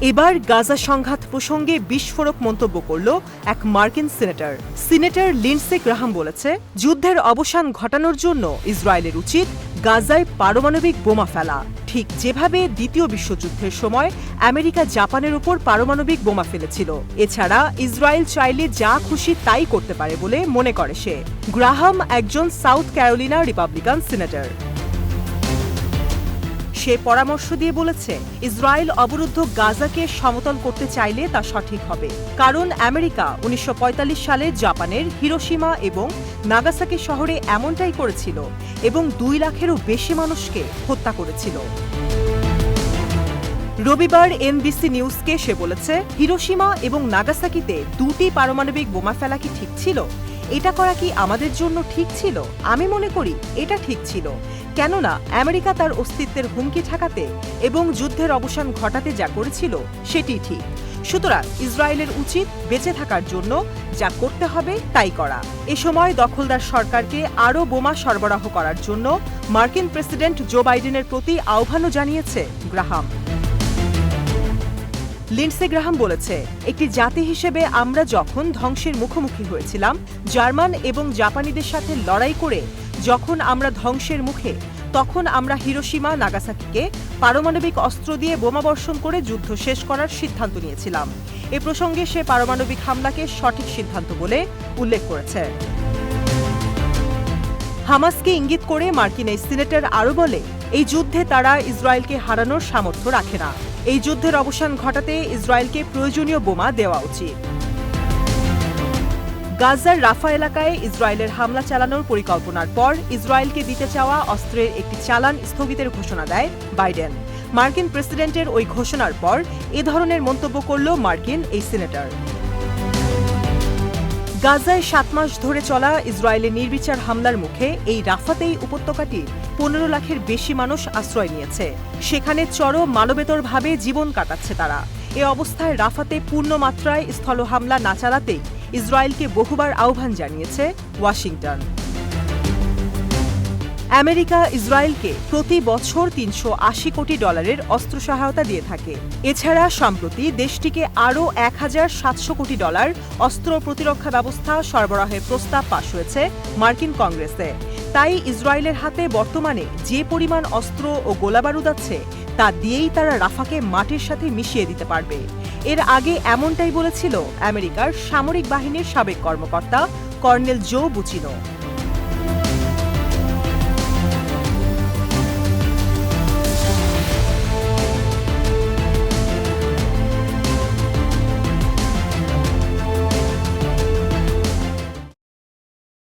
এবার গাজা সংঘাত প্রসঙ্গে বিস্ফোরক মন্তব্য করল এক মার্কিন সিনেটর লিন্ডসে গ্রাহাম বলেছে, যুদ্ধের অবসান ঘটানোর জন্য ইসরায়েলের উচিত গাজায় পারমাণবিক বোমা ফেলা, ঠিক যেভাবে দ্বিতীয় বিশ্বযুদ্ধের সময় আমেরিকা জাপানের উপর পারমাণবিক বোমা ফেলেছিল। এছাড়া ইসরায়েল চাইলে যা খুশি তাই করতে পারে বলে মনে করে সে। গ্রাহাম একজন সাউথ ক্যারোলিনা রিপাবলিকান সিনেটর। সে পরামর্শ দিয়ে বলেছে, ইসরায়েল অবরুদ্ধ গাজাকে সমতল করতে চাইলে তা সঠিক হবে, কারণ আমেরিকা 1945 সালে জাপানের হিরোশিমা এবং নাগাসাকি শহরে এমনটাই করেছিল এবং 2 লাখেরও বেশি মানুষকে হত্যা করেছিল। রবিবার এনবিসি নিউজকে সে বলেছে, হিরোশিমা এবং নাগাসাকিতে 2টি পারমাণবিক বোমা ফেলা কি ঠিক ছিল? এটা করা কি আমাদের জন্য ঠিক ছিল? আমি মনে করি এটা ঠিক ছিল, কেননা আমেরিকা তার অস্তিত্বের হুমকি ঠেকাতে এবং যুদ্ধের অবসান ঘটাতে যা করেছিল সেটি ঠিক। সুতরাং ইসরায়েলের উচিত বেঁচে থাকার জন্য যা করতে হবে তাই করা। এ সময় দখলদার সরকারকে আরও বোমা সরবরাহ করার জন্য মার্কিন প্রেসিডেন্ট জো বাইডেনের প্রতি আহ্বানও জানিয়েছে গ্রাহাম। লিন্ডসে গ্রাহাম বলেছে, একটি জাতি হিসেবে আমরা যখন ধ্বংসের মুখোমুখি হয়েছিলাম, জার্মান এবং জাপানিদের সাথে লড়াই করে যখন আমরা ধ্বংসের মুখে, তখন আমরা হিরোশিমা নাগাসাকিকে পারমাণবিক অস্ত্র দিয়ে বোমাবর্ষণ করে যুদ্ধ শেষ করার সিদ্ধান্ত নিয়েছিলাম। এ প্রসঙ্গে সে পারমাণবিক হামলাকে সঠিক সিদ্ধান্ত বলে উল্লেখ করেছে। হামাসকে ইঙ্গিত করে মার্কিন এই সিনেটর আরও বলে, এই যুদ্ধে তারা ইসরায়েলকে হারানোর সামর্থ্য রাখে না। এই যুদ্ধের অবসান ঘটাতে ইসরায়েলকে প্রয়োজনীয় বোমা দেওয়া উচিত। গাজার রাফা এলাকায় ইসরায়েলের হামলা চালানোর পরিকল্পনার পর ইসরায়েলকে দিতে চাওয়া অস্ত্রের একটি চালান স্থগিতের ঘোষণা দেয় বাইডেন। মার্কিন প্রেসিডেন্টের ওই ঘোষণার পর এ ধরনের মন্তব্য করল মার্কিন এই সিনেটর। গাজায় 7 মাস ধরে চলা ইসরায়েলের নির্বিচার হামলার মুখে এই রাফাতেই উপত্যকাটির 15 লাখের বেশি মানুষ আশ্রয় নিয়েছে। সেখানে চরম মানবেতরভাবে জীবন কাটাচ্ছে তারা। এ অবস্থায় রাফাতে পূর্ণ মাত্রায় স্থল হামলা না চালাতেই ইসরায়েলকে বহুবার আহ্বান জানিয়েছে ওয়াশিংটন। আমেরিকা ইসরায়েলকে প্রতি বছর $380 কোটি অস্ত্র সহায়তা দিয়ে থাকে। এছাড়া সম্প্রতি দেশটিকে আরও $1700 কোটি অস্ত্র প্রতিরক্ষা ব্যবস্থা সরবরাহের প্রস্তাব পাশ হয়েছে মার্কিন কংগ্রেসে। তাই ইসরায়েলের হাতে বর্তমানে যে পরিমাণ অস্ত্র ও গোলাবারুদ আছে তা দিয়েই তারা রাফাকে মাটির সাথে মিশিয়ে দিতে পারবে। এর আগে এমনটাই বলেছিল আমেরিকার সামরিক বাহিনীর সাবেক কর্মকর্তা কর্নেল জো বুচিনো।